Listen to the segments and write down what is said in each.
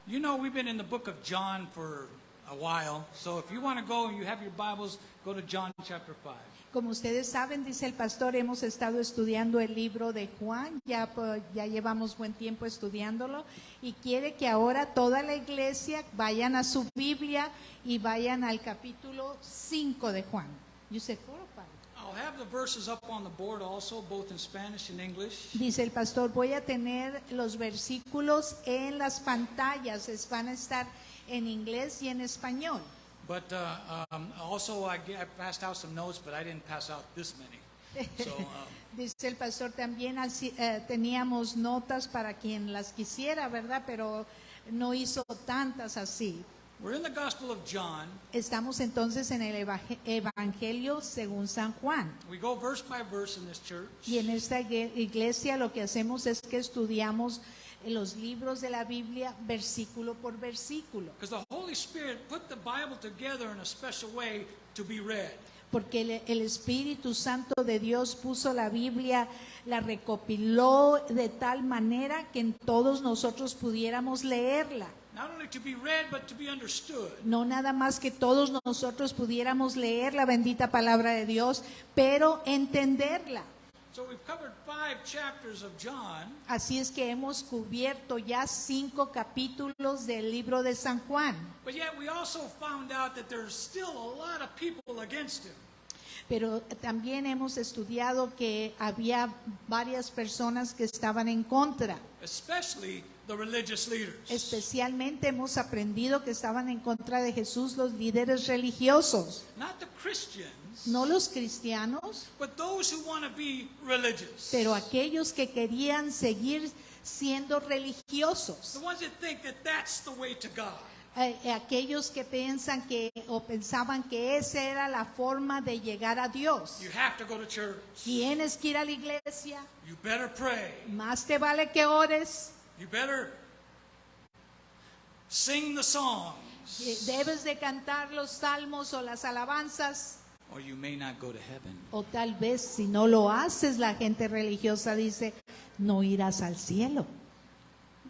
You know, we've been in the book of John for a while, so if you want to go and you have your Bibles, go to John chapter 5. Como ustedes saben, dice el pastor, hemos estado estudiando el libro de Juan, ya llevamos buen tiempo estudiándolo y quiere que ahora toda la iglesia vayan a su Biblia y vayan al capítulo 5 de Juan. You said 4 or 5? I'll have the verses up on the board also, both in Spanish and English. Dice el pastor, voy a tener los versículos en las pantallas, van a estar en inglés y en español. But also I passed out some notes, but I didn't pass out this many. So, Dice el pastor, también teníamos notas para quien las quisiera, ¿verdad? Pero no hizo tantas así. we're in the Gospel of John. Estamos entonces en el Evangelio según San Juan. We go verse by verse in this church. Y en esta iglesia lo que hacemos es que estudiamos los libros de la Biblia versículo por versículo. Because the Holy Spirit put the Bible together in a special way to be read. Porque el Espíritu Santo de Dios puso la Biblia, la recopiló de tal manera que todos nosotros pudiéramos leerla. Not only to be read, but to be understood. No nada más que todos nosotros pudiéramos leer la bendita palabra de Dios, pero entenderla. So we've covered 5 chapters of John. Así es que hemos cubierto ya 5 capítulos del libro de San Juan. But yet we also found out that there's still a lot of people against him. Pero también hemos estudiado que había varias personas que estaban en contra. Especially the religious leaders. Especialmente hemos aprendido que estaban en contra de Jesús los líderes religiosos. Not the Christians, No los cristianos, but those who want to be religious. pero aquellos que querían seguir siendo religiosos. The ones that think that that's the way to God. Aquellos que piensan que o pensaban que esa era la forma de llegar a Dios. You have to go to church. Tienes que ir a la iglesia, You better pray. más te vale que ores, You better sing the songs. debes de cantar los salmos o las alabanzas, Or you may not go to heaven. o tal vez si no lo haces, la gente religiosa dice, no irás al cielo.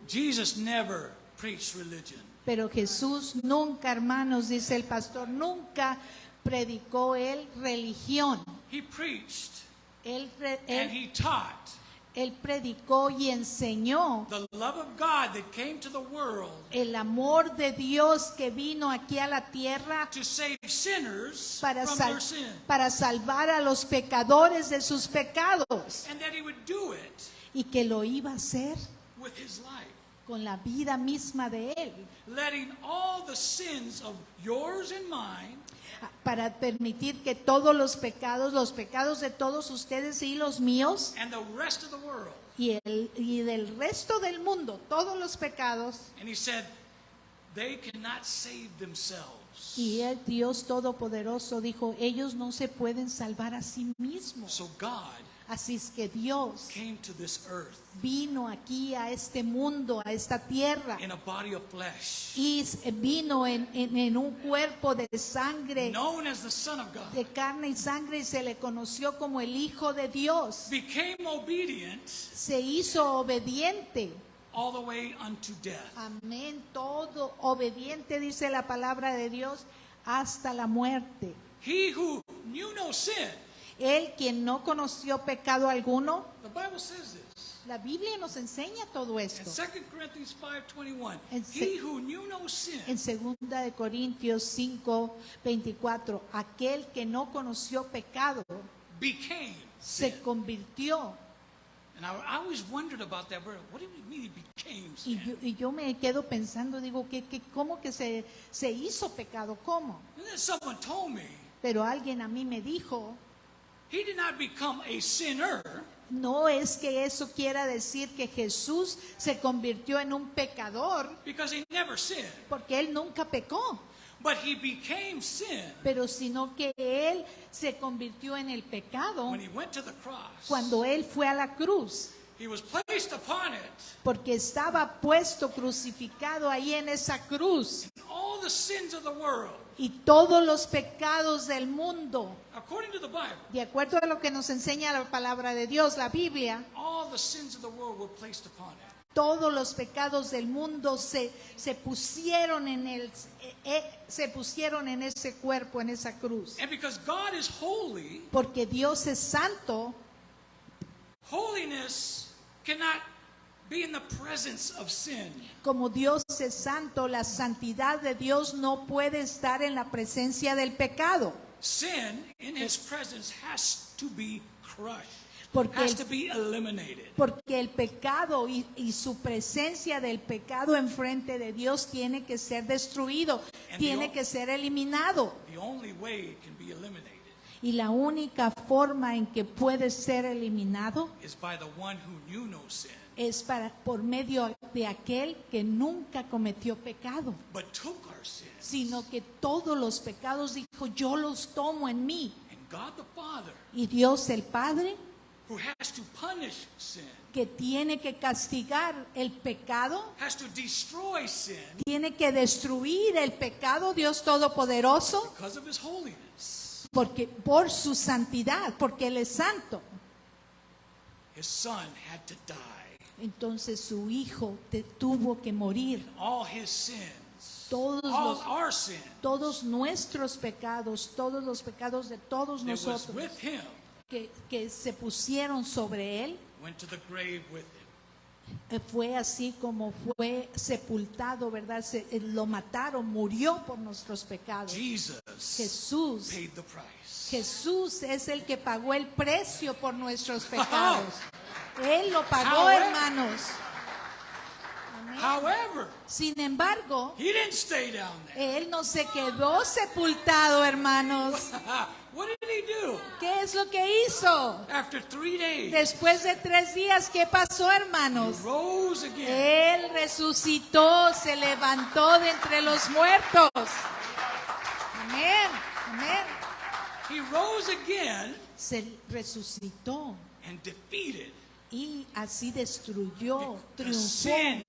Jesus never preached religion. Pero Jesús nunca, hermanos, dice el pastor, nunca predicó él religión. He preached Él and he taught predicó y enseñó the love of God that came to the world el amor de Dios que vino aquí a la tierra to save sinners para, from their sin. para salvar a los pecadores de sus pecados, And that he would do it y que lo iba a hacer with his life. con la vida misma de él, Letting all the sins of yours and mine para permitir que todos los pecados de todos ustedes y los míos and the rest of the world. y del resto del mundo, todos los pecados, And he said, they cannot save themselves. y el Dios Todopoderoso dijo, ellos no se pueden salvar a sí mismos. So God Así es que Dios came to this earth vino aquí a este mundo, a esta tierra, in a body of flesh, y vino en un cuerpo de sangre, known as the Son of God, de carne y sangre, y se le conoció como el Hijo de Dios. became obedient Se hizo obediente. all the way unto death. Amén. Todo obediente, dice la palabra de Dios, hasta la muerte. He who knew no sin, Él quien no conoció pecado alguno. the Bible says this. La Biblia nos enseña todo In esto. 2 Corinthians 5:21, En he who knew no sin En 2 de Corintios 5:24, aquel que no conoció pecado became se sin. convirtió. And I always wondered about that word. What do you mean he became sin? Y yo me quedo pensando, digo, ¿cómo que se hizo pecado? ¿Cómo? And then someone told me, Pero alguien a mí me dijo, he did not become a sinner. no es que eso quiera decir que Jesús se convirtió en un pecador, Because he never sinned. porque Él nunca pecó, But he became sin pero sino que Él se convirtió en el pecado when he went to the cross. cuando Él fue a la cruz, He was placed upon it. porque estaba puesto crucificado ahí en esa cruz, All the sins of the world, y todos los pecados del mundo, according to the Bible, de acuerdo a lo que nos enseña la palabra de Dios, la Biblia, all the sins of the world were placed upon it. todos los pecados del mundo se pusieron en se pusieron en ese cuerpo, en esa cruz. And because God is holy, Porque Dios es santo, holiness cannot be in the presence of sin. como Dios es santo, la santidad de Dios no puede estar en la presencia del pecado. Sin in his presence has to be crushed, Porque has to be eliminated. Porque el pecado y su presencia del pecado enfrente de Dios tiene que ser destruido, tiene que ser eliminado. The only way it can be eliminated Y la única forma en que puede ser eliminado is by the one who knew no sin, es por medio de aquel que nunca cometió pecado, but took our sins. sino que todos los pecados dijo, yo los tomo en mí. And God the Father, Y Dios el Padre, who has to punish sin, que tiene que castigar el pecado, has to destroy sin tiene que destruir el pecado, Dios Todopoderoso, because of his holiness. porque por su santidad, porque Él es santo. His son had to die. Entonces su Hijo tuvo que morir. All his sins, Todos all los- our sin, Todos nuestros pecados, todos los pecados de todos it was nosotros with him, que se pusieron sobre Él, went to the grave with him. fue así como fue sepultado, ¿verdad? Lo mataron, murió por nuestros pecados. Jesus Jesús, paid the price. Jesús es el que pagó el precio por nuestros pecados. Él lo pagó, However- hermanos. Amén. However, Sin embargo, he didn't stay down there. Él no se quedó sepultado, hermanos. What did he do? ¿Qué es lo que hizo? After 3 days, Después de 3 días, ¿qué pasó, he hermanos? rose again. Él resucitó, se levantó de entre los muertos. Amén, amén. He rose again Se resucitó and defeated. y así destruyó, The triunfó. sin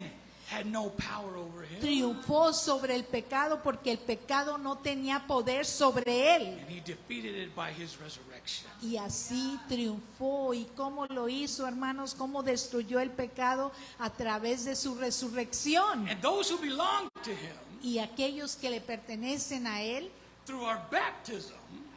had no power over him. Triunfó sobre el pecado porque el pecado no tenía poder sobre él. And he defeated it by his resurrection. Y así triunfó. ¿Y cómo lo hizo, hermanos? ¿Cómo destruyó el pecado? A través de su resurrección. And those who belong to him, Y aquellos que le pertenecen a él, through our baptism,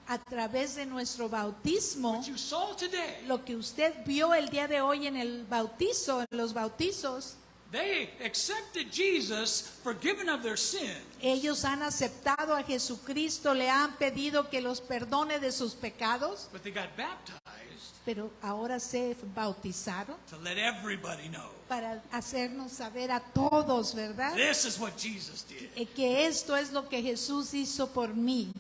a través de nuestro bautismo, what you saw today, lo que usted vio el día de hoy en el bautizo, en los bautizos, they accepted Jesus, forgiven of their sins, ellos han aceptado a Jesucristo, le han pedido que los perdone de sus pecados, but they got baptized pero ahora se bautizaron to let everybody know para hacernos saber a todos, ¿verdad? this is what Jesus did. Que esto es lo que Jesús hizo por mí.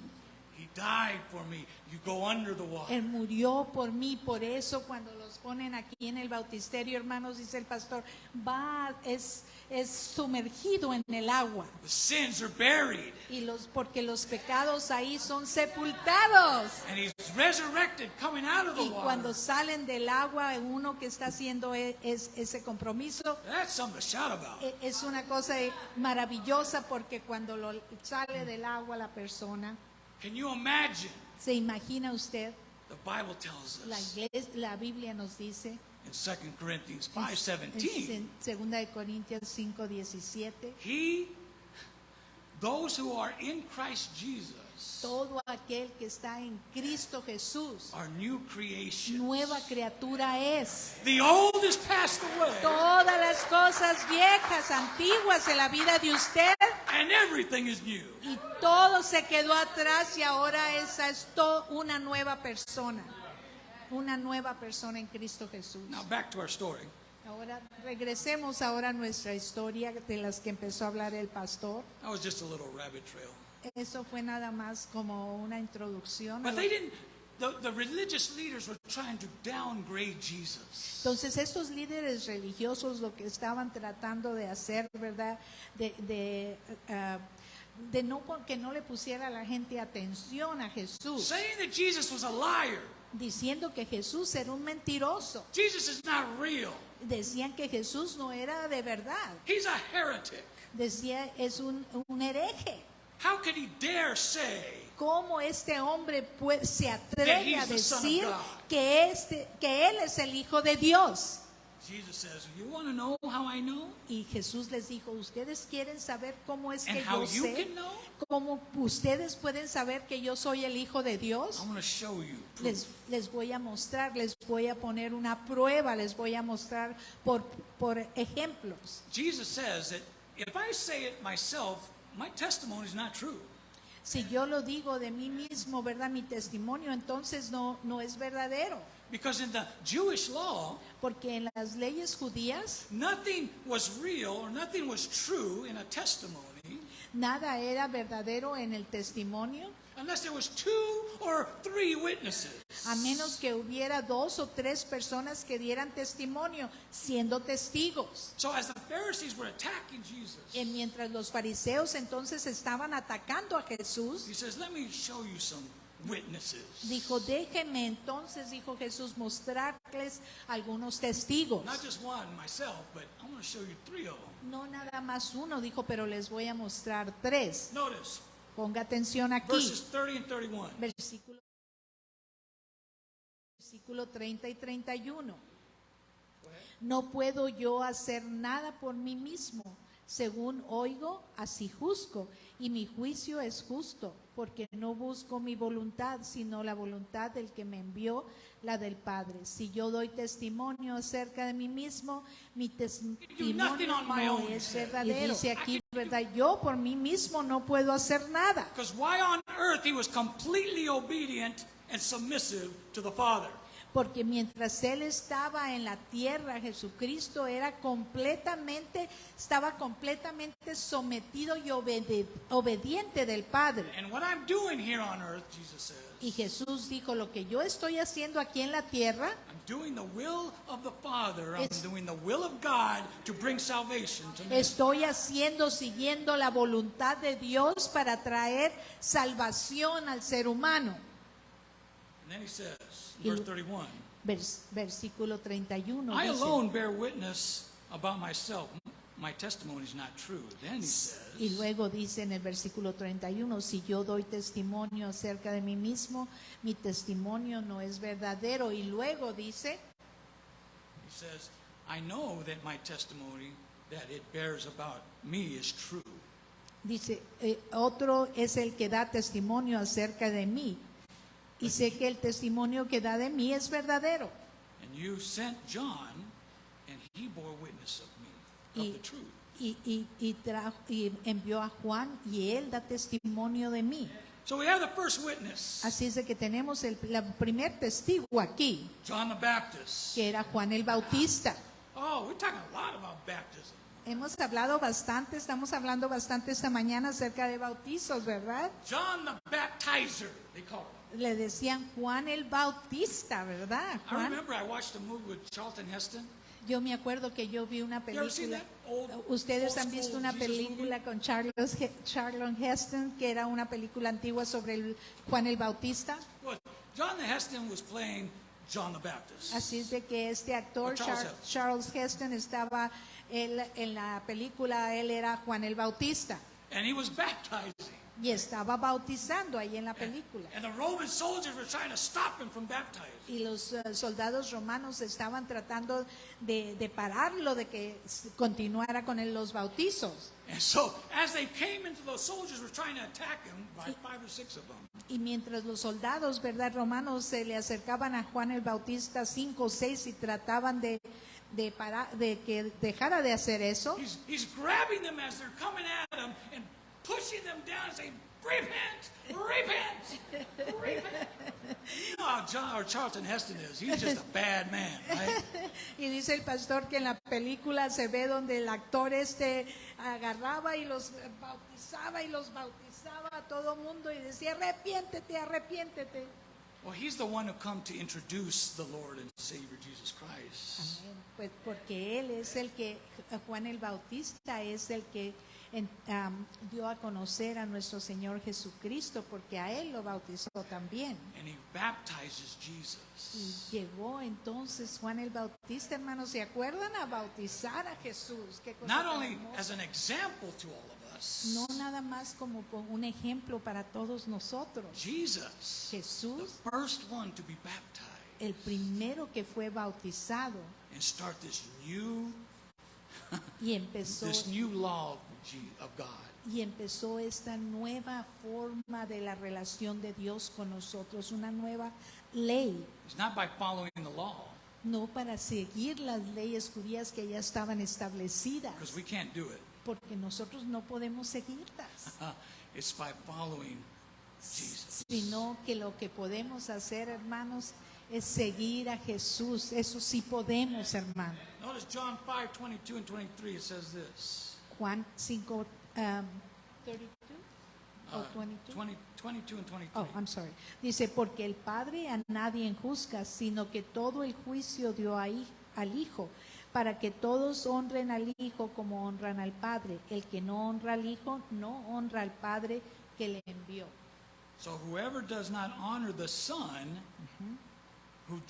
He died for me. You go under the water. Él murió por mí, por eso cuando los ponen aquí en el bautisterio, hermanos, dice el pastor, es sumergido en el agua. The sins are buried. Porque los pecados ahí son sepultados. And he's resurrected coming out of the Y cuando water. salen del agua, uno que está haciendo ese compromiso, That's something to shout about. es una cosa maravillosa porque cuando sale del agua la persona, Can you imagine? se imagina usted, The Bible tells us la Biblia nos dice in 2 Corinthians en 5:17, 2 de Corintios 5:17, those who are in Christ Jesus todo aquel que está en Cristo Jesús, are new creations. nueva criatura es. The old is passed away, Todas las cosas viejas, antiguas de la vida de usted, and everything is new. y todo se quedó atrás y ahora esa es una nueva persona en Cristo Jesús. Now back to our story. Ahora regresemos ahora a nuestra historia de las que empezó a hablar el pastor. That was just a little rabbit trail. Eso fue nada más como una introducción. But they didn't, the religious leaders were trying to downgrade Jesus. Entonces estos líderes religiosos lo que estaban tratando de hacer, ¿verdad? De no que no le pusiera a la gente atención a Jesús, Saying that Jesus was a liar. diciendo que Jesús era un mentiroso. Jesus is not real. Decían que Jesús no era de verdad. He's a heretic. Decía, es un hereje. How could he dare say ¿Cómo este hombre se That atreve he's a the Son of decir God? que él es el Hijo de Dios? Jesus says, you want to know how I know? Y Jesús les dijo, ¿ustedes quieren saber cómo es And que how yo you sé? can know? ¿Cómo ustedes pueden saber que yo soy el Hijo de Dios? I want to show you. Proof. Les voy a mostrar, les voy a poner una prueba, les voy a mostrar por ejemplos. Jesus says that if I say it myself, my testimony is not true. Si yo lo digo de mí mismo, ¿verdad? Mi testimonio entonces no es verdadero. Because in the Jewish law, Porque en las leyes judías nothing was real or nothing was true in a testimony nada era verdadero en el testimonio, unless there was 2 or 3 witnesses. a menos que hubiera 2 o 3 personas que dieran testimonio, siendo testigos. So as the Pharisees were attacking Jesus, Y mientras los fariseos entonces estaban atacando a Jesús, he says, let me show you some witnesses. dijo, déjenme entonces, dijo Jesús, mostrarles algunos testigos. Not just one, myself, but I'm going to show you 3 of them. No nada más uno, dijo, pero les voy a mostrar 3. Notice Ponga atención aquí. verses 30 and 31. Versículo 30 y 31. No puedo yo hacer nada por mí mismo. Según oigo, así juzgo. Y mi juicio es justo, porque no busco mi voluntad, sino la voluntad del que me envió, la del Padre. Si yo doy testimonio acerca de mí mismo, mi testimonio on my no own, es he said. verdadero. Y dice aquí, ¿verdad? Yo por mí mismo no puedo hacer nada. Because while on earth he was completely obedient and submissive to the Father. Porque mientras Él estaba en la tierra, Jesucristo estaba completamente sometido y obediente del Padre. And what I'm doing here on earth, Jesus says, Y Jesús dijo, lo que yo estoy haciendo aquí en la tierra, I'm doing the will of the Father. I'm It's- doing the will of God to bring salvation to men. estoy siguiendo la voluntad de Dios para traer salvación al ser humano. And then he says, Y- verse 31, Versículo 31 I dice, alone bear witness about myself. My testimony is not true. Then he says, y luego dice en el versículo 31, si yo doy testimonio acerca de mí mismo, mi testimonio no es verdadero. Y luego dice, he says, I know that my testimony that it bears about me is true. Otro es el que da testimonio acerca de mí. Y sé que el testimonio que da de mí es verdadero. And you sent John, and he bore witness of me, of Y, the truth. y envió a Juan y él da testimonio de mí. So we have the first witness, Así es de que tenemos el primer testigo aquí, John the Baptist. que era Juan el Bautista. Oh, we're talking a lot about baptism. Estamos hablando bastante esta mañana acerca de bautizos, ¿verdad? John the Baptizer, they call him. Le decían Juan el Bautista, ¿verdad? I Juan. remember I watched a movie with Charlton Heston. Yo me acuerdo que yo vi una You ever seen película. that old, Ustedes old han visto school una Jesus película con Charlton Heston, que era una película antigua sobre Juan el Bautista. movie? Well, John the Heston was playing John the Baptist. Así es de que este actor, O Charles Heston. Charles Heston, estaba en la película, él era Juan el Bautista. And he was baptizing. Y estaba bautizando ahí en la película. And the Roman soldiers were trying to stop him from baptizing. Y los soldados romanos estaban tratando de pararlo, de que continuara con los bautizos. And so, as they came into those soldiers were trying to attack him by 5 or 6 of them. Y mientras los soldados, ¿verdad?, romanos se le acercaban a Juan el Bautista 5 o 6 y trataban de que dejara de hacer eso, He's grabbing them as they're coming at him and pushing them down and saying, repent, repent, repent. You know how John or Charlton Heston is. He's just a bad man, right? y dice el pastor que en la película se ve donde el actor agarraba y los bautizaba a todo mundo y decía, arrepiéntete, arrepiéntete. Well, he's the one who come to introduce the Lord and Savior Jesus Christ. Amén. Pues porque él es Juan el Bautista es el que dio a conocer a nuestro Señor Jesucristo, porque a él lo bautizó también. And he baptizes Jesus. Y llegó entonces Juan el Bautista, hermanos, ¿se acuerdan? A bautizar a Jesús. Qué cosa Not tan only hermosa. as an example to all of us, No nada más como un ejemplo para todos nosotros. Jesus, the Jesús first one to be baptized. el primero que fue bautizado and start this new y empezó law of God. Y empezó esta nueva forma de la relación de Dios con nosotros, una nueva ley, It's not by following the law, no para seguir las leyes judías que ya estaban establecidas, because we can't do it. porque nosotros no podemos seguirlas, It's by following Jesus. sino que lo que podemos hacer, hermanos, es seguir a Jesús. Eso sí podemos, hermano. Notice John 5:22 and 23. It says this. Juan 5, 32 o 22. 22 and 23. Oh, I'm sorry. Dice, porque el Padre a nadie juzga, sino que todo el juicio dio al Hijo, para que todos honren al Hijo como honran al Padre. El que no honra al Hijo, no honra al Padre que le envió. So whoever does not honor the Son, who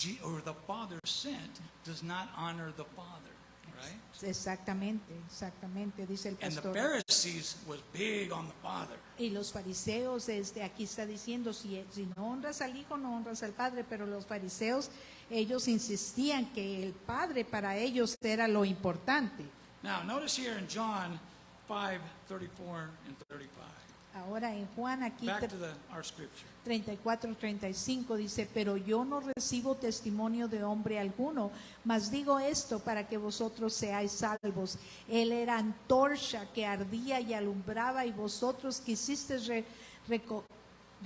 the Father sent, does not honor the Father, right? Exactamente, dice el And the pastor. Pharisees was big on the Father. Y los fariseos, aquí está diciendo, si no honras al Hijo, no honras al Padre, pero los fariseos, ellos insistían que el Padre para ellos era lo importante. Now, notice here in John 5:34 and 35. Ahora en Juan aquí Back to our scripture. 34-35 dice, pero yo no recibo testimonio de hombre alguno, mas digo esto para que vosotros seáis salvos. Él era antorcha que ardía y alumbraba, y vosotros quisisteis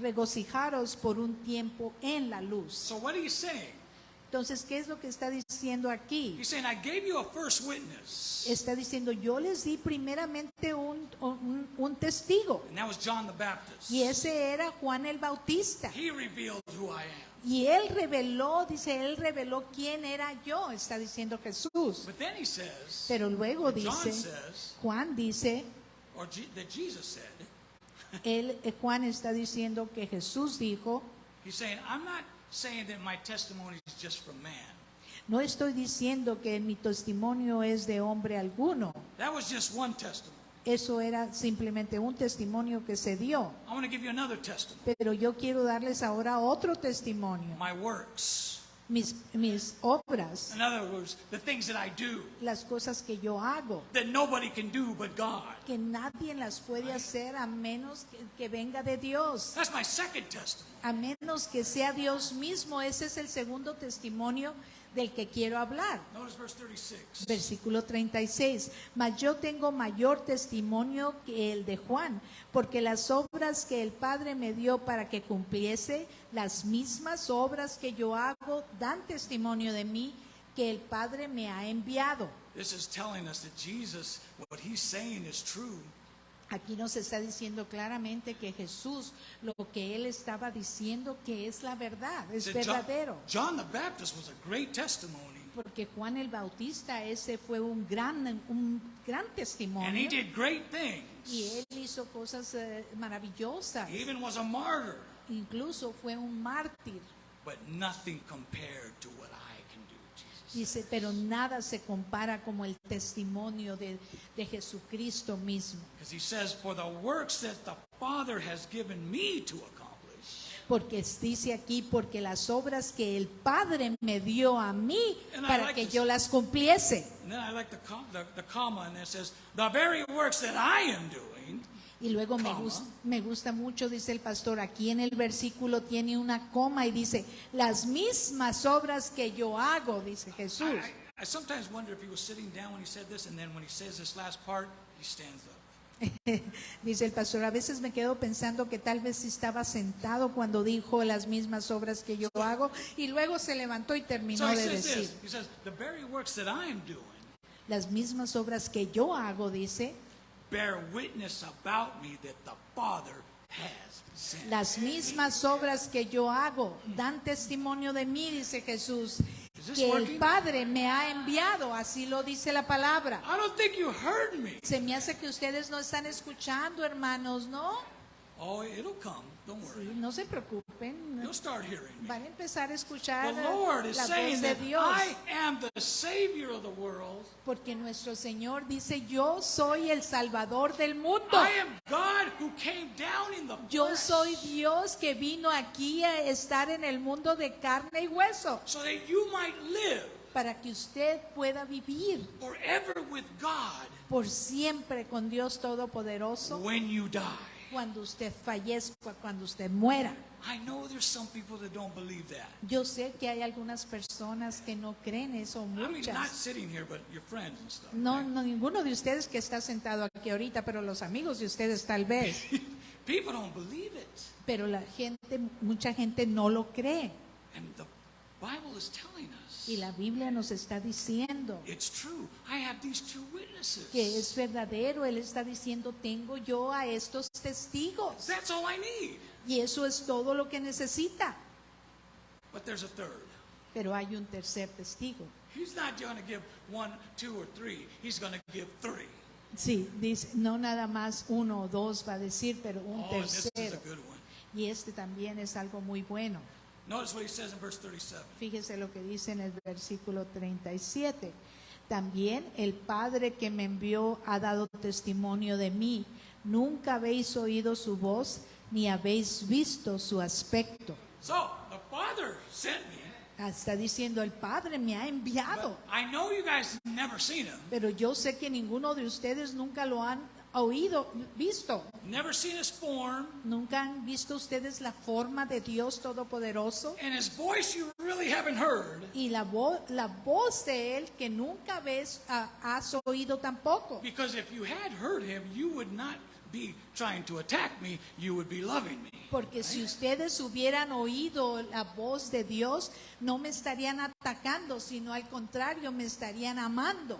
regocijaros por un tiempo en la luz. So what he's saying? Entonces, ¿qué es lo que está diciendo aquí? He's saying, I gave you a first witness. Está diciendo, yo les di primeramente un testigo, And that was John the Baptist. y ese era Juan el Bautista. He revealed who I am. Y él reveló quién era yo, está diciendo Jesús. But then he says, Pero luego John dice, says, Juan dice, that Jesus said, Juan está diciendo que Jesús dijo, he's saying, I'm not saying that my testimony is just from man. no estoy diciendo que mi testimonio es de hombre alguno. That was just one testimony. Eso era simplemente un testimonio que se dio. I want to give you another testimony. Pero yo quiero darles ahora otro testimonio. My works. Mis obras, In other words, the things that I do las cosas que yo hago, that nobody can do but God. que nadie las puede hacer a menos que venga de Dios. That's my second testimony. A menos que sea Dios mismo. Ese es el segundo testimonio del que quiero hablar. Notice verse 36. Versículo 36. Mas yo tengo mayor testimonio que el de Juan, porque las obras que el Padre me dio para que cumpliese, las mismas obras que yo hago, dan testimonio de mí, que el Padre me ha enviado. This is telling us that Jesus, what he's saying is true. Aquí nos está diciendo claramente que Jesús, lo que él estaba diciendo, que es la verdad, es That verdadero. John the Baptist was a great testimony. Porque Juan el Bautista, ese fue un gran And he testimonio, did great things. y él hizo cosas maravillosas. He even was a martyr. Incluso fue un mártir. But nothing compared to what I can do, Jesus. Dice, pero nada se compara como el testimonio de Jesucristo mismo. Because he says, for the works that the Father has given me to accomplish. Porque dice aquí, porque las obras que el Padre me dio a mí And I para like que this. yo las cumpliese. And then I like the comma, and it says, the very works that I am doing. Y luego Coma. me gusta mucho, dice el pastor, aquí en el versículo tiene una coma y dice, las mismas obras que yo hago, dice Jesús. I sometimes wonder if he was sitting down when he said this, and then when he says this last part, he stands up. Dice el pastor, a veces me quedo pensando que tal vez estaba sentado cuando dijo las mismas obras que yo hago, y luego se levantó y terminó So he de says decir, this. He says, the very works that I am doing las mismas obras que yo hago, dice, bear witness about me that the Father has sent. las mismas obras que yo hago dan testimonio de mí, dice Jesús, Is this que el working? Padre me ha enviado, así lo dice la palabra. I don't think you heard me. Se me hace que ustedes no están escuchando, hermanos, ¿no? Oh, it'll come. Don't Sí, worry. no se preocupen. You'll start hearing me. Van a empezar a escuchar The Lord is la voz saying de that Dios. I am the Savior of the world. Porque nuestro Señor dice, yo soy el Salvador del mundo. I am God who came down in the Yo flesh soy Dios que vino aquí a estar en el mundo de carne y hueso. so that you might live Para que usted pueda vivir forever with God por siempre con Dios Todopoderoso. when you die. Cuando usted fallezca, cuando usted muera. I know there's some people that don't believe that. Yo sé que hay algunas personas que no creen eso, I mean, not muchas. sitting here, but your friends and stuff. No, right? no, ninguno de ustedes que está sentado aquí ahorita, pero los amigos de ustedes tal vez. People don't believe it. Pero la gente, mucha gente no lo cree. And the Bible is telling us Y la Biblia nos está diciendo it's true. I have these two witnesses. que es verdadero. Él está diciendo, tengo yo a estos testigos. That's all I need. Y eso es todo lo que necesita. But there's a third. Pero hay un tercer testigo. He's not going to give 1, 2, or 3. He's going to give 3. Sí, dice, no nada más uno o dos va a decir, pero un Oh, this is a tercero. good one. Y este también es algo muy bueno. Notice what he says in verse 37. Fíjese lo que dice en el versículo 37. También el Padre que me envió ha dado testimonio de mí. Nunca habéis oído su voz ni habéis visto su aspecto. So, the Father sent me. Está diciendo, el Padre me ha enviado. But I know you guys have never seen him. Pero yo sé que ninguno de ustedes nunca lo han oído, visto. Never seen his form. Nunca han visto ustedes la forma de Dios Todopoderoso. And his voice you really haven't heard. Y la voz de Él que nunca has oído tampoco. Because if you had heard him, you would not be trying to attack me. You would be loving me. Porque si ustedes hubieran oído la voz de Dios, no me estarían atacando, sino al contrario, me estarían amando.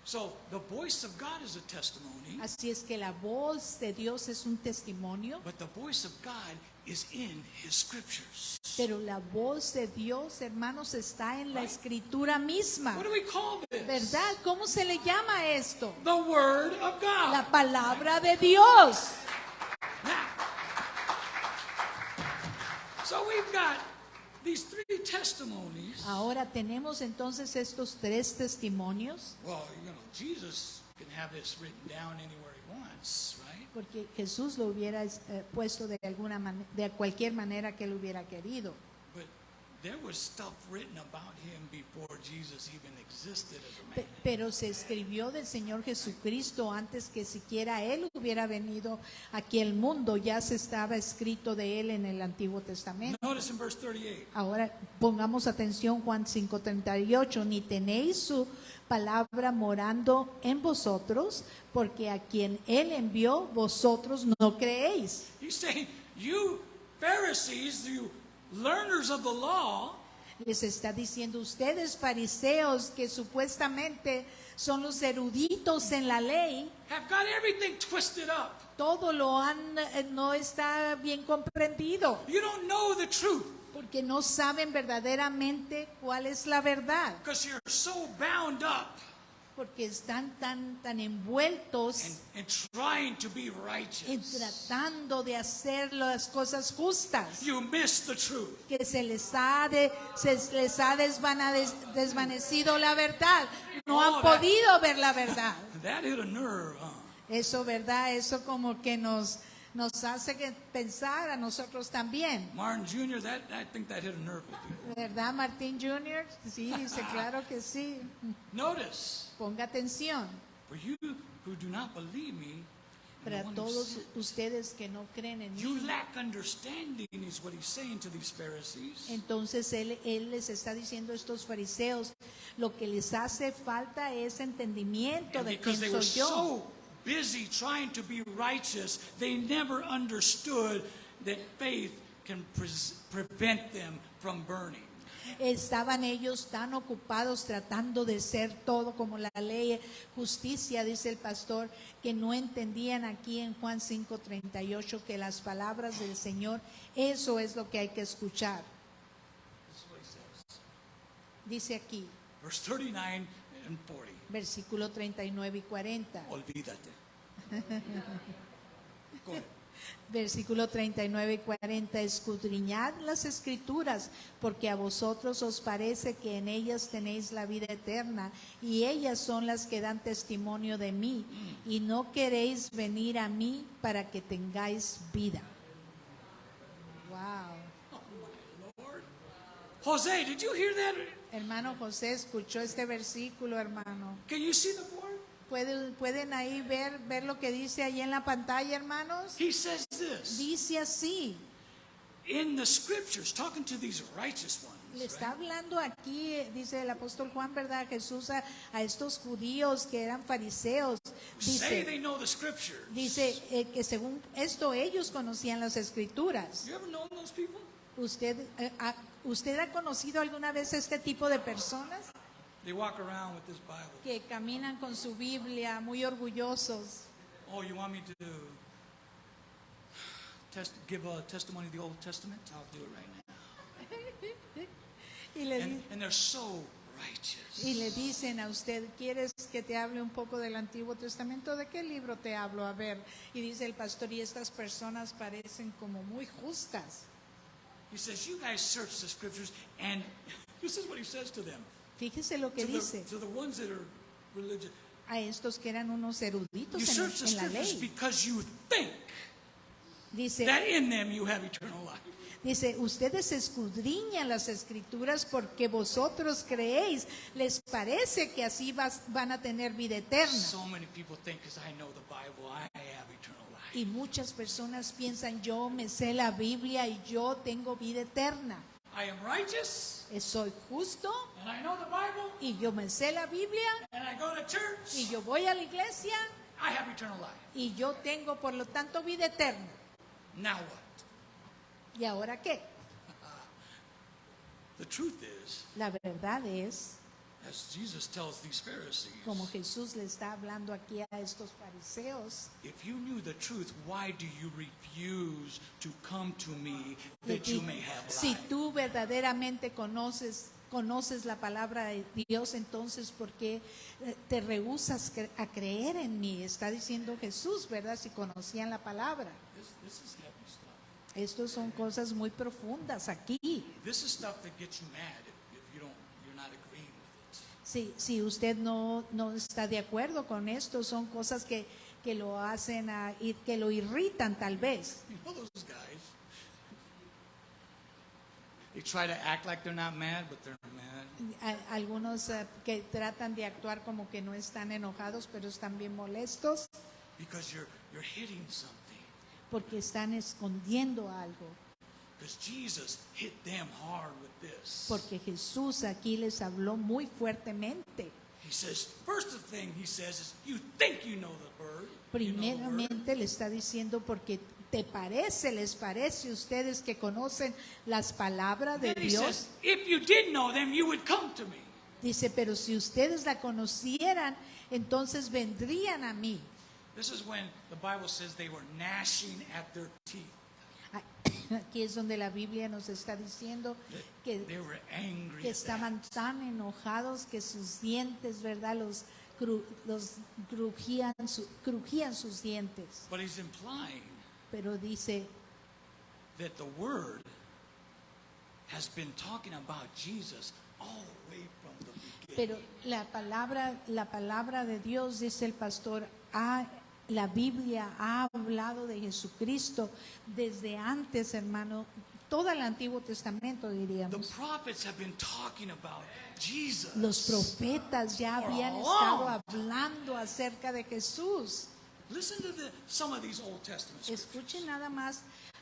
So, the voice of God is a testimony. Así es que la voz de Dios es un testimonio, But the voice of God is in his scriptures. pero la voz de Dios, hermanos, está en la escritura misma. What do we call this? ¿Verdad? ¿Cómo se le llama esto? The word of God. La palabra de Dios. Now, so we've got these 3 testimonies. Ahora tenemos entonces estos 3 testimonios, Well, you know, Jesus can have this written down anywhere he wants, right? porque Jesús lo hubiera puesto de de cualquier manera que él hubiera querido. But there was stuff written about him before Jesus even existed as a man. Pero se escribió del Señor Jesucristo antes que siquiera Él hubiera venido aquí al mundo. Ya se estaba escrito de Él en el Antiguo Testamento. Notice in verse 38. Ahora pongamos atención, Juan 5:38. Ni tenéis su palabra morando en vosotros, porque a quien Él envió, vosotros no creéis. He's saying, you Pharisees, you learners of the law, Les está diciendo, ustedes fariseos que supuestamente son los eruditos en la ley, have got everything twisted up. todo lo no está bien comprendido, You don't know the truth porque no saben verdaderamente cuál es la verdad, because you're so bound up porque están tan envueltos in trying to be en righteous. tratando de hacer las cosas justas, You miss the truth. que se les ha desvanecido la verdad, no han podido ver la verdad. That hit a nerve, huh? Eso, ¿verdad? Eso como que nos hace que pensar a nosotros también. Martin Jr., I think that hit a nerve with you. ¿Verdad, Martín Jr.? Sí, dice, claro que sí. Notice, Ponga atención. for you who do not believe me, and the Para one who todos sent- ustedes que no creen en you mí, lack understanding is what he's saying to these Pharisees. entonces él les está diciendo a estos fariseos, lo que les hace falta es entendimiento And de because quién they were soy yo. so busy trying to be righteous, they never understood that faith can prevent them from burning. Estaban ellos tan ocupados tratando de ser todo como la ley, justicia, dice el pastor, que no entendían aquí en Juan 5:38 que las palabras del Señor, eso es lo que hay que escuchar. This is what he says. Dice aquí, Verse 39 and 40. versículo 39 y 40. Olvídate. Go ahead. Versículo 39 y 40, escudriñad las escrituras, porque a vosotros os parece que en ellas tenéis la vida eterna, y ellas son las que dan testimonio de mí, y no queréis venir a mí para que tengáis vida. Wow. Lord. Jose, did you hear that? Hermano José, ¿escuchó este versículo, hermano? Can you see the board? ¿Pueden ahí ver lo que dice ahí en la pantalla, hermanos? He says this. Dice así. In the scriptures, talking to these righteous ones, Le está right? hablando aquí, dice el apóstol Juan, ¿verdad? Jesús a estos judíos que eran fariseos. Say they Dice, know the scriptures. que según esto ellos conocían las escrituras. You ever known those people? ¿Usted ha conocido alguna vez este tipo de personas They walk around with this Bible. que caminan con su Biblia muy orgullosos? Oh, you want me to give a testimony of the Old Testament? I'll do it right now. Y le, And they're so righteous. y le dicen a usted, ¿quieres que te hable un poco del Antiguo Testamento? ¿De qué libro te hablo? A ver. Y dice el pastor, y estas personas parecen como muy justas. He says, you guys search the scriptures, and this is what he says to them. Fíjese lo que dice To the ones that are religious. a estos que eran unos eruditos You search the en la scriptures ley. because you think Dice, that in them you have eternal life. Dice, ustedes escudriñan las escrituras porque vosotros creéis, les parece que así van a tener vida eterna. So many people think because I know the Bible, I have eternal life. Y muchas personas piensan, yo me sé la Biblia y yo tengo vida eterna. I am righteous, Soy justo and I know the Bible, y yo me sé la Biblia and I go to church, y yo voy a la iglesia I have eternal life. y yo tengo por lo tanto vida eterna. Now what? ¿Y ahora qué? The truth is, La verdad es, as Jesus tells these Pharisees, como Jesús le está hablando aquí a estos fariseos, if you knew the truth, why do you refuse to come to me le that you dijo, may have si life? tú verdaderamente conoces la palabra de Dios, entonces ¿por qué te rehusas a creer en mí? Está diciendo Jesús, ¿verdad? Si conocían la palabra. This is heavy stuff. Estos son cosas muy profundas aquí. This is stuff that gets you mad if you're not agreeing with it. Si usted no está de acuerdo con esto, son cosas que lo hacen y que lo irritan tal vez. You know those guys? They try to act like they're not mad, but they're mad. Algunos que tratan de actuar como que no están enojados, pero están bien molestos Because you're hitting something. porque están escondiendo algo. Because Jesus hit them hard with this. Porque Jesús aquí les habló muy fuertemente. He says, first thing he says is, you think you know the word. You know the word. Primeramente le está diciendo porque les parece a ustedes que conocen las palabras de Then he Dios. says, if you did know them, you would come to me. Dice, pero si ustedes la conocieran, entonces vendrían a mí. This is when the Bible says they were gnashing at their teeth. Aquí es donde la Biblia nos está diciendo They que were angry que at estaban that. tan enojados que sus dientes, ¿verdad? Los crujían sus dientes. But he's implying Pero dice, that the word has been talking about Jesus all the way from the beginning. pero la palabra de Dios, dice el pastor, la Biblia ha hablado de Jesucristo desde antes, hermano, todo el Antiguo Testamento, The diríamos. prophets have been talking about Jesus. Los profetas ya For a habían long estado hablando acerca de Jesús. Listen to some of these Old Testament scriptures. Escuchen nada más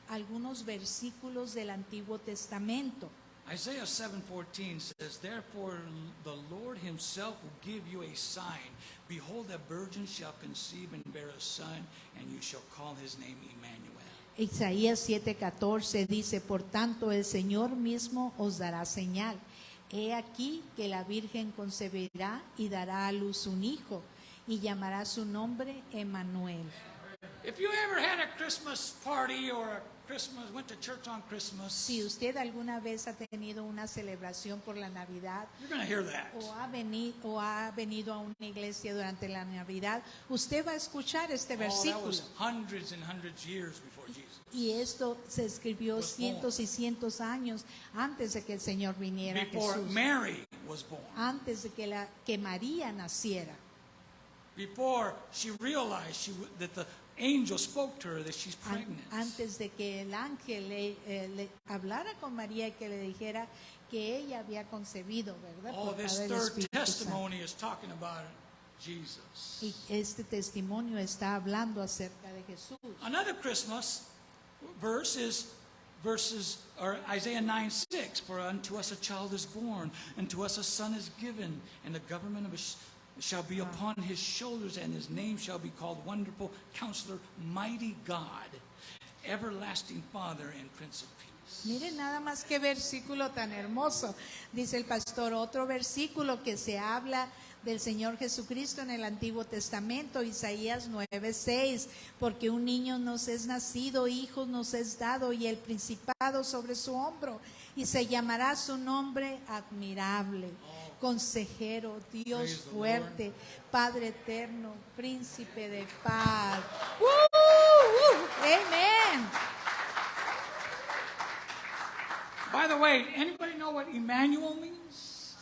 algunos versículos del Antiguo Testamento. Isaiah 7:14 says, therefore the Lord himself will give you a sign. Behold, a virgin shall conceive and bear a son, and you shall call his name Emmanuel. Isaías 7:14 dice, por tanto el Señor mismo os dará señal. He aquí que la Virgen concebirá y dará a luz un hijo, y llamará su nombre Emmanuel. If you ever had a Christmas party or a Christmas, went to church on Christmas, Si usted alguna vez ha tenido una celebración por la Navidad you're going to hear that. o ha venido a una iglesia durante la Navidad, usted va a escuchar este Oh, that versículo. was hundreds and hundreds of years before Jesus. Y esto se escribió Was born. cientos y cientos años antes de que el Señor viniera, Before Jesús. Mary was born. Antes de que María naciera. Before she realized that the angel spoke to her that she's pregnant. Antes de que el ángel le hablara con María y que le dijera que ella había concebido, ¿verdad? Oh, Por this medio del third Espíritu Santo. testimony is talking about Jesus. Y este testimonio está hablando acerca de Jesús. Another Christmas verse is Isaiah 9:6. For unto us a child is born, and to us a son is given, and the government shall be upon his shoulders, and his name shall be called Wonderful Counselor, Mighty God, Everlasting Father, and Prince of Peace. Miren nada más qué versículo tan hermoso. Dice el pastor, otro versículo que se habla del Señor Jesucristo en el Antiguo Testamento, Isaías 9:6, porque un niño nos es nacido, hijo nos es dado, y el principado sobre su hombro, y se llamará su nombre admirable, consejero, Dios Praise the fuerte, Padre eterno, príncipe de paz. Amen. By the way, anybody know what Emmanuel means?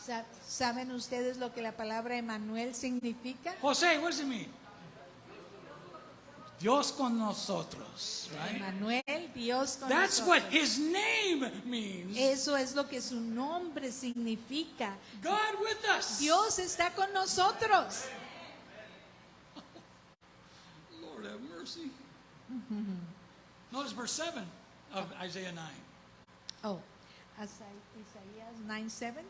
¿Saben ustedes lo que la palabra Emmanuel significa? Jose, what does it mean? Dios con nosotros, right? Emmanuel, Dios con That's nosotros. what his name means. Eso es lo que su nombre significa. God with us. Dios está con nosotros. Lord have mercy. Notice verse 7 of Isaiah 9. Oh, Isaías 9:7.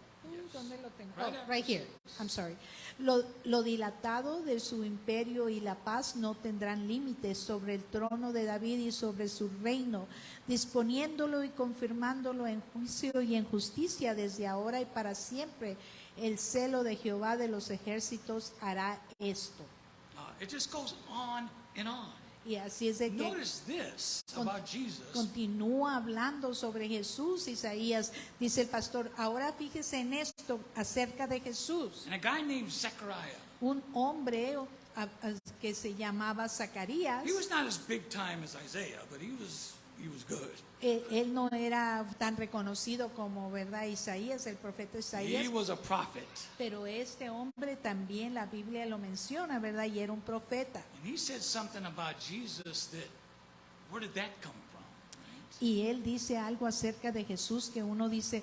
¿Dónde lo tengo? Right Oh, after right here. I'm sorry. Lo dilatado de su imperio y la paz no tendrán límites sobre el trono de David y sobre su reino, disponiéndolo y confirmándolo en juicio y en justicia desde ahora y para siempre. El celo de Jehová de los ejércitos hará esto. It just goes on and on. Y así es de que Notice this about Jesus. continúa hablando sobre Jesús. Isaías dice el pastor, ahora fíjese en esto acerca de Jesús. And a guy named Zechariah. Un hombre que se llamaba Zacarías, He was not as big time as Isaiah, but he was good. él no era tan reconocido como, ¿verdad?, Isaías, el profeta He Isaías, was a prophet. pero este hombre también la Biblia lo menciona, ¿verdad?, y era un profeta. And he said something about Jesus that, where did that come from? Right? Y él dice algo acerca de Jesús que uno dice,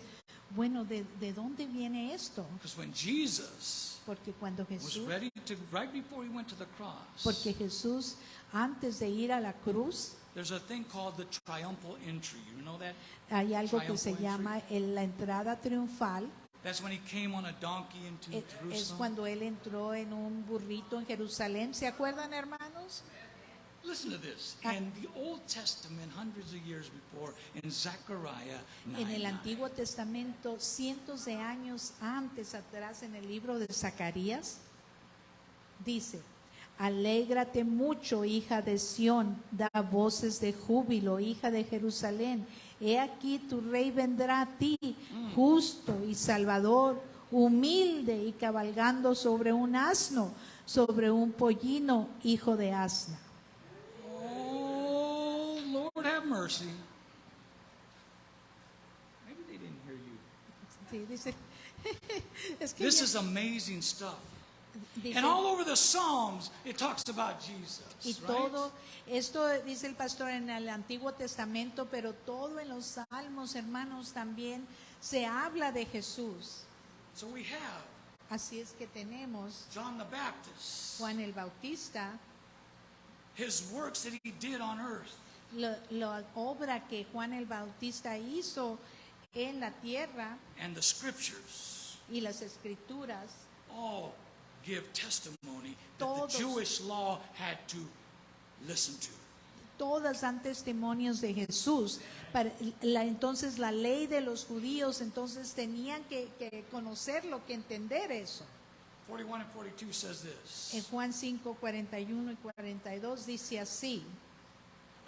bueno, ¿de dónde viene esto? Because when Jesus Porque cuando was Jesús, ready to, right before he went to the cross, porque Jesús antes de ir a la cruz, there's a thing called the triumphal entry. You know that? hay algo que se Triumphal llama la entrada triunfal. That's when he came on a donkey into Es Jerusalem. cuando él entró en un burrito en Jerusalén. ¿Se acuerdan, hermanos? Listen to this. In the Old Testament, hundreds of years before, in Zechariah 9, En el Antiguo Testamento, cientos de años antes, atrás, en el libro de Zacarías, dice, alégrate mucho, hija de Sión, da voces de júbilo, hija de Jerusalén. He aquí tu rey vendrá a ti, justo y salvador, humilde y cabalgando sobre un asno, sobre un pollino, hijo de asna. Oh, Lord have mercy. Maybe they didn't hear you. Sí, dice, es que This ya- is amazing stuff. dice- And all over the Psalms, it talks about Jesus. y right? todo esto dice el pastor en el Antiguo Testamento, pero todo en los Salmos, hermanos, también se habla de Jesús. So we have Así es que tenemos John the Baptist, Juan el Bautista, his works that he did on earth. la obra que Juan el Bautista hizo en la tierra And the scriptures y las escrituras, all give testimony that Todos. the Jewish law had to listen to. todas dan testimonios de Jesús. Entonces la ley de los judíos, entonces tenían que conocerlo, que entender eso. 41 and 42 says this. En Juan 5, 41 y 42 dice así.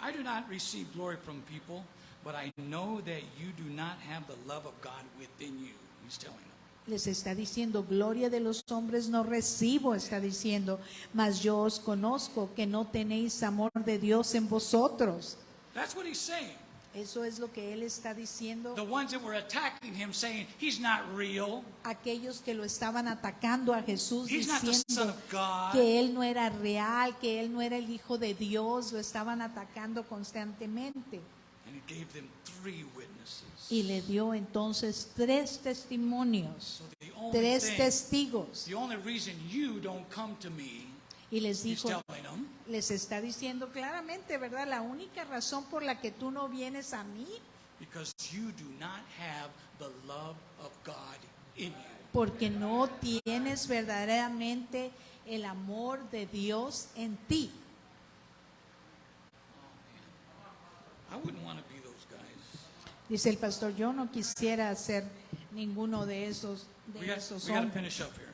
I do not receive glory from people, but I know that you do not have the love of God within you. He's telling them. Les está diciendo, gloria de los hombres no recibo, está diciendo, mas yo os conozco que no tenéis amor de Dios en vosotros. That's what he's saying. Eso es lo que él está diciendo. The ones that were attacking him, saying he's not real, Aquellos que lo estaban atacando a Jesús he's not the Son diciendo of God. que él no era real, que él no era el Hijo de Dios, lo estaban atacando constantemente. And he gave them 3 witnesses. Y le dio entonces 3 testimonios, So the only 3 thing, testigos. the only reason you don't come to me, Y les he's dijo, telling them, les está diciendo claramente, ¿verdad? La única razón por la que tú no vienes a mí, because you do not have the love of God in you. porque no tienes verdaderamente el amor de Dios en ti. I wouldn't want to be those guys. Dice el pastor, yo no quisiera ser ninguno de esos We got to hombres. finish up here.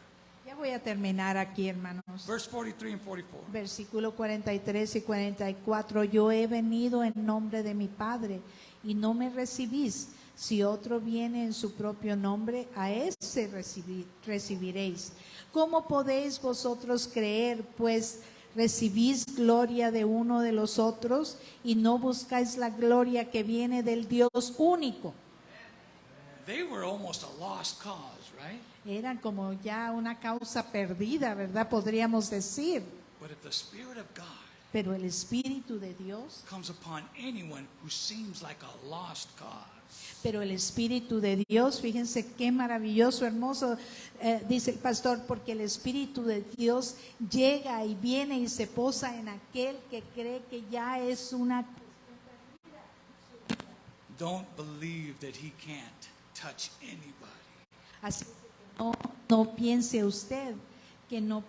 Ya voy a terminar aquí, hermanos. Verse 43 and 44. Versículo 43 y 44. Yo he venido en nombre de mi Padre y no me recibís. Si otro viene en su propio nombre, a ese recibiréis. ¿Cómo podéis vosotros creer, pues recibís gloria de uno de los otros y no buscáis la gloria que viene del Dios único? They were almost a lost cause, right? Eran como ya una causa perdida, ¿verdad? Podríamos decir. But if the Spirit of God Pero el Espíritu de Dios, comes upon anyone who seems like a lost cause, pero el Espíritu de Dios, fíjense qué maravilloso, hermoso, dice el pastor, porque el Espíritu de Dios llega y viene y se posa en aquel que cree que ya es una... don't believe that he can't touch anybody. Así que no piense usted que no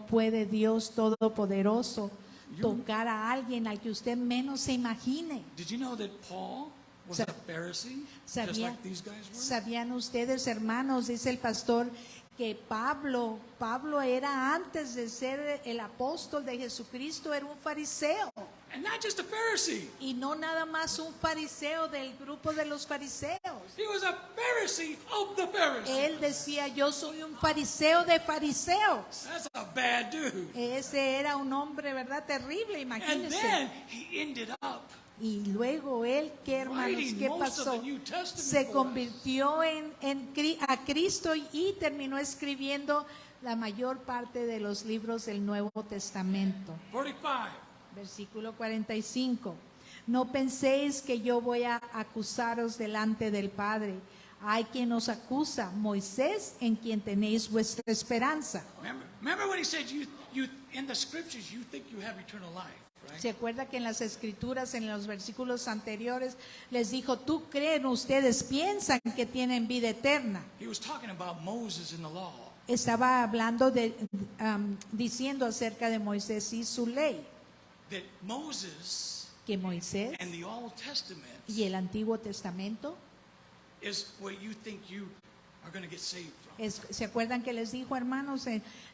puede Dios Todopoderoso tocar a alguien al que usted menos se imagine. Did you know that Paul was a Pharisee, just like these guys were? ¿Sabían ustedes, hermanos, dice el pastor, que Pablo era antes de ser el apóstol de Jesucristo, era un fariseo? And not just a Pharisee. Y no nada más un fariseo del grupo de los fariseos. He was a Pharisee of the Pharisees. Él decía, yo soy un fariseo de fariseos. That's a bad dude. Ese era un hombre, ¿verdad? Terrible, And imagínense. then he ended up Y luego él, ¿qué hermanos? writing ¿Qué most of pasó? the New Testament Se for us. convirtió a Cristo y terminó escribiendo la mayor parte de los libros del Nuevo Testamento. 45. Versículo 45. No penséis que yo voy a acusaros delante del Padre. Hay quien os acusa, Moisés, en quien tenéis vuestra esperanza. Remember when he said, you in the scriptures, you think you have eternal life, right? Se acuerda que en las escrituras, en los versículos anteriores, les dijo, tú creen, ustedes piensan que tienen vida eterna. He was talking about Moses and the law. Estaba hablando diciendo acerca de Moisés y su ley. That Moses Que Moisés and the Old Testament y el Antiguo Testamento, is where you think you are going to get saved from. ¿se acuerdan que les dijo, hermanos?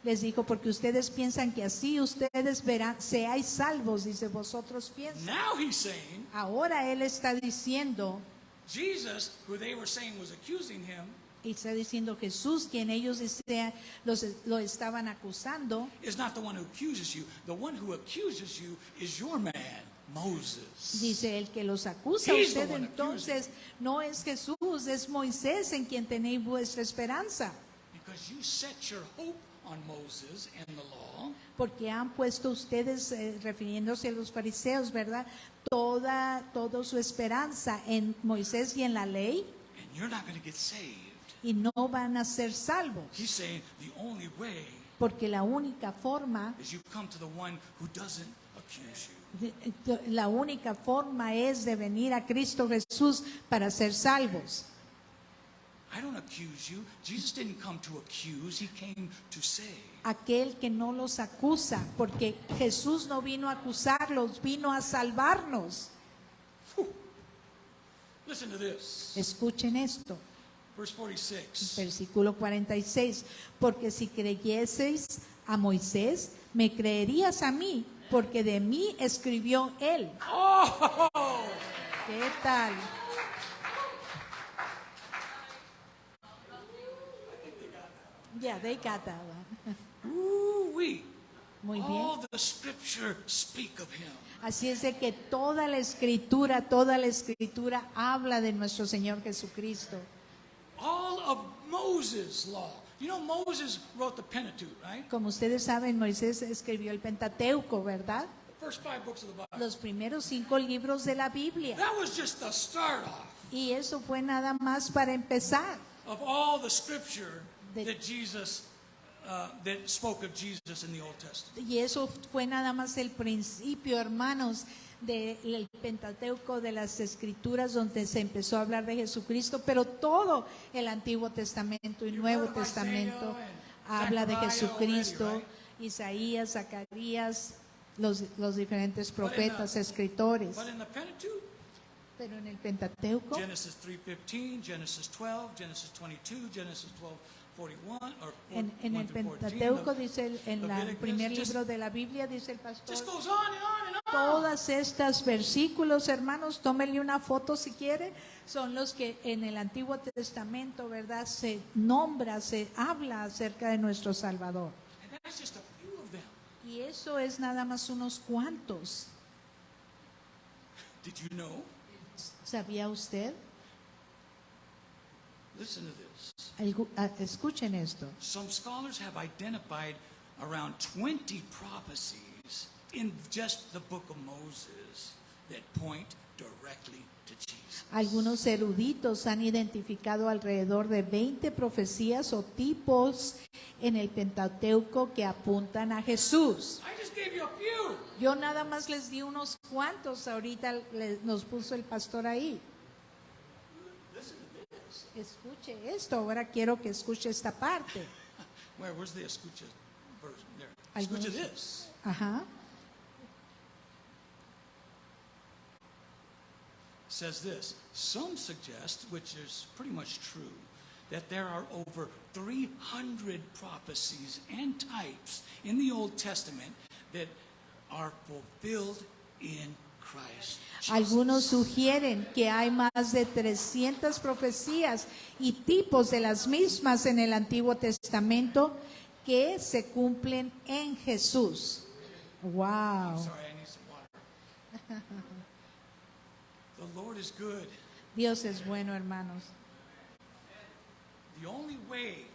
Les dijo, porque ustedes piensan que así ustedes verán, seáis salvos, dice, vosotros piensan. Now he's saying, Ahora él está diciendo, Jesus, who they were saying was accusing him, y está diciendo Jesús, quien ellos lo estaban acusando, is not the one who accuses you. The one who accuses you is your man, Moses. dice el que los acusa a He's the usted, one entonces no es Jesús, es Moisés en quien tenéis vuestra esperanza. Because you set your hope on Moses and the law, Porque han puesto ustedes, refiriéndose a los fariseos, ¿verdad? Toda su esperanza en Moisés y en la ley, and you're not going to get saved. y no van a ser salvos. He's saying the only way Porque la única forma, is you come to the one who doesn't accuse you. la única forma es de venir a Cristo Jesús para ser salvos. I don't accuse you. Jesus didn't come to accuse, he came to save. Aquel que no los acusa, porque Jesús no vino a acusarlos, vino a salvarnos. Listen to this. Escuchen esto. Verse 46. Versículo 46. Porque si creyeseis a Moisés, me creerías a mí, porque de mí escribió él. Oh, ¿Qué tal? Yeah, they got that one. ooh-wee. Muy bien. All the scripture speak of him. Así es de que toda la escritura habla de nuestro Señor Jesucristo. All of Moses' law. You know, Moses wrote the Pentateuch, right? Como ustedes saben, Moisés escribió el Pentateuco, ¿verdad? First 5 books of the Bible. Los primeros 5 libros de la Biblia. That was just the start off Y eso fue nada más para empezar. of all the scripture The- that Jesus, that spoke of Jesus in the Old Testament. Y eso fue nada más el principio, hermanos, del Pentateuco, de las Escrituras, donde se empezó a hablar de Jesucristo, pero todo el Antiguo Testamento y Nuevo heard of Testamento Isaiah and habla de Zechariah Jesucristo, already, Isaías, Zacarías, los diferentes But in profetas, escritores. But in the Pentateuch, Pero en el Pentateuco, Genesis 3:15, Genesis 12, Genesis 22, Genesis 12:41, or en 1 el through 14, Pentateuco dice, en el Leviticus, primer just- libro de la Biblia, dice el pastor, just goes on and on and on. todas estas versículos, hermanos, tómenle una foto si quiere, son los que en el Antiguo Testamento, ¿verdad? Se nombra, se habla acerca de nuestro Salvador. And that's just a few of them. Y eso es nada más unos cuantos. Did you know? ¿Sabía usted? Listen to this. Escuchen esto. Some scholars have identified around 20 prophecies in just the book of Moses that point directly to Jesus. Algunos eruditos han identificado alrededor de 20 profecías o tipos en el Pentateuco que apuntan a Jesús. I just gave you a few. Yo nada más les di unos cuantos, ahorita nos puso el pastor ahí. Listen to this. Escuche esto, ahora quiero que escuche esta parte. Where's the escucha version? There. Algunos- Escucha this. Ajá. Says this. Some suggest, which is pretty much true, that there are over 300 prophecies and types in the Old Testament that are fulfilled in Christ Jesus. Algunos sugieren que hay más de 300 profecías y tipos de las mismas en el Antiguo Testamento que se cumplen en Jesús. Wow. Sorry, I need some water. The Lord is good. Dios es bueno, hermanos. The only way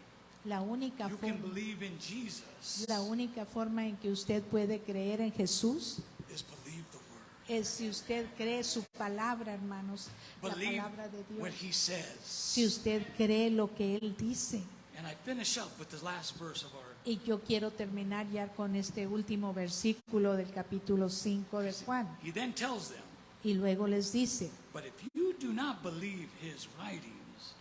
La única you can forma, believe in Jesus la única forma en que usted puede creer en Jesús is believe the word. es si usted cree su palabra, hermanos, la Believe palabra de what Dios. he says. Si usted cree lo que Él dice. And I finish up with the last verse of our. Y yo quiero terminar ya con este último versículo del capítulo 5 de Juan. He then tells them, Y luego les dice, but if you do not believe his writings,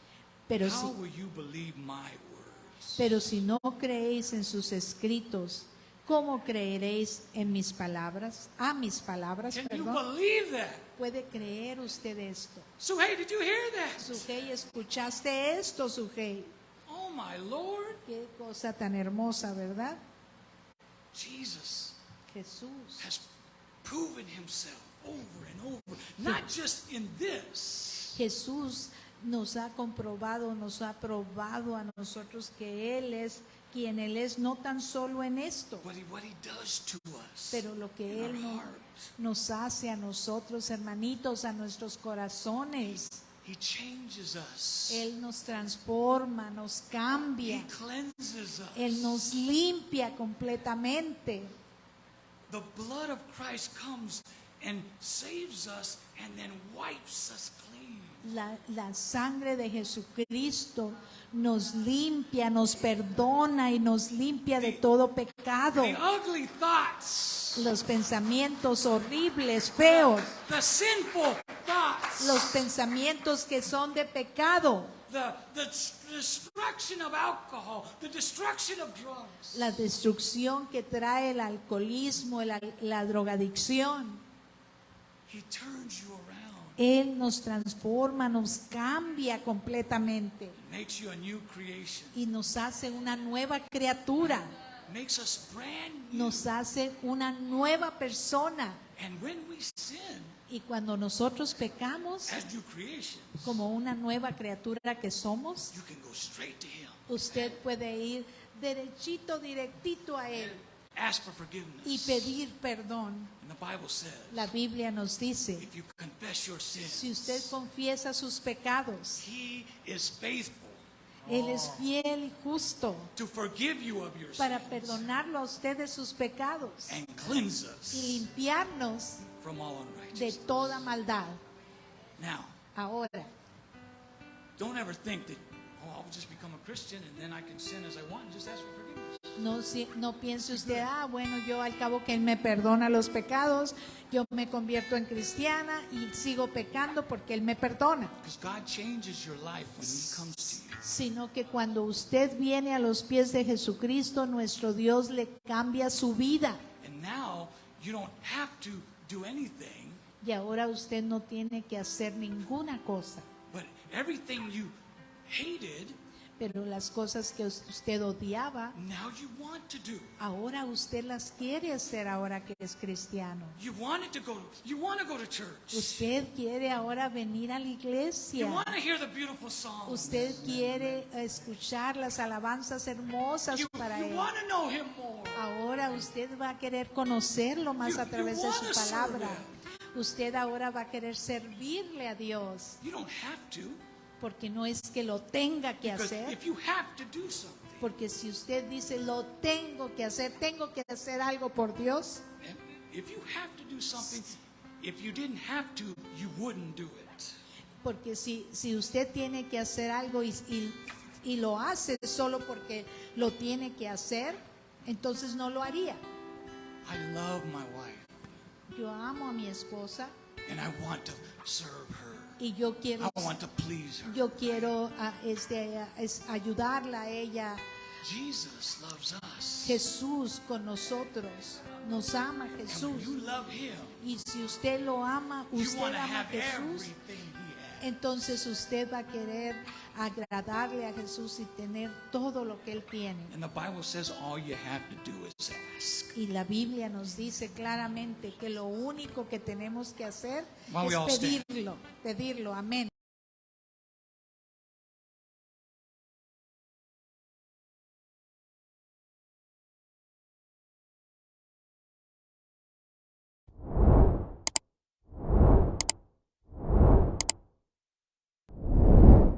pero how si, will you believe my words? pero si no creéis en sus escritos, ¿cómo creeréis en mis palabras? A mis palabras, Can you perdón. believe that? ¿Puede creer usted esto? So hey, did you hear that? Sujei, ¿escuchaste esto, Sujei? Oh my Lord, Qué cosa tan hermosa, ¿verdad? Jesus Jesús has proven himself over and over, not just in this, Jesús nos ha comprobado, nos ha probado a nosotros que Él es quien Él es, no tan solo en esto, but what he does to us pero lo que in our Él heart. nos hace a nosotros, hermanitos, a nuestros corazones. He changes us. Él nos transforma, nos He cambia, cleanses us. Él nos limpia completamente. The blood of Christ comes and saves us and then wipes us clean. La sangre de Jesucristo nos limpia, nos perdona y nos limpia de todo pecado. The ugly thoughts, Los pensamientos horribles, feos, the sinful thoughts, los pensamientos que son de pecado, the destruction of alcohol, the destruction of drugs. la destrucción que trae el alcoholismo, la drogadicción. He turns you around, Él nos transforma, nos cambia completamente makes you a new creation. y nos hace una nueva criatura. makes us brand new. nos hace una nueva persona. And when we sin Y cuando nosotros pecamos, as new creations, como una nueva criatura que somos, you can go straight to Him. usted puede ir derechito, directito a Él Ask for forgiveness. y pedir perdón. And the Bible says, La Biblia nos dice, if you confess your sins, si usted confiesa sus pecados, He is faithful Él es fiel y justo to forgive you of your para sins perdonarlo a usted de sus pecados and cleanse y us limpiarnos from all de unrighteousness. toda maldad. Now, Ahora, don't ever think that, oh, I'll just become a Christian and then I can sin as I want and just ask for forgiveness. no piense usted, bueno, yo al cabo que Él me perdona los pecados, yo me convierto en cristiana y sigo pecando porque Él me perdona. Because God changes your life when He comes to you. Sino que cuando usted viene a los pies de Jesucristo, nuestro Dios le cambia su vida. And now you don't have to do anything, Y ahora usted no tiene que hacer ninguna cosa. but everything you hated, Pero las cosas que usted odiaba, now you want to do. ahora usted las quiere hacer ahora que es cristiano. You want to go to church. Usted quiere ahora venir a la You iglesia. want to hear the beautiful songs. Usted quiere escuchar las alabanzas hermosas You para Él. want to know Him more. Ahora usted va a querer conocerlo más You- a través you de wanna su palabra. serve Usted ahora va a querer servirle a Dios, You don't have to. porque no es que lo tenga que Because hacer, if you have to do something, porque si usted dice lo tengo que hacer algo por Dios, if you have to do something, if you didn't have to, you wouldn't do it. porque si usted tiene que hacer algo y lo hace solo porque lo tiene que hacer, entonces no lo haría. I love my wife, Yo amo a mi esposa and I want to serve her. y yo quiero I want to please her. ayudarla a ella. Jesus loves us. Jesús con nosotros, nos ama And when Jesús. you love Him, Y si usted lo ama, you usted want to ama a have Jesús, everything He has. entonces usted va a querer agradarle a Jesús y tener todo lo que Él tiene. And the Bible says all you have to do is ask. Y la Biblia nos dice claramente que lo único que tenemos que hacer Why we all es stand? pedirlo, amén.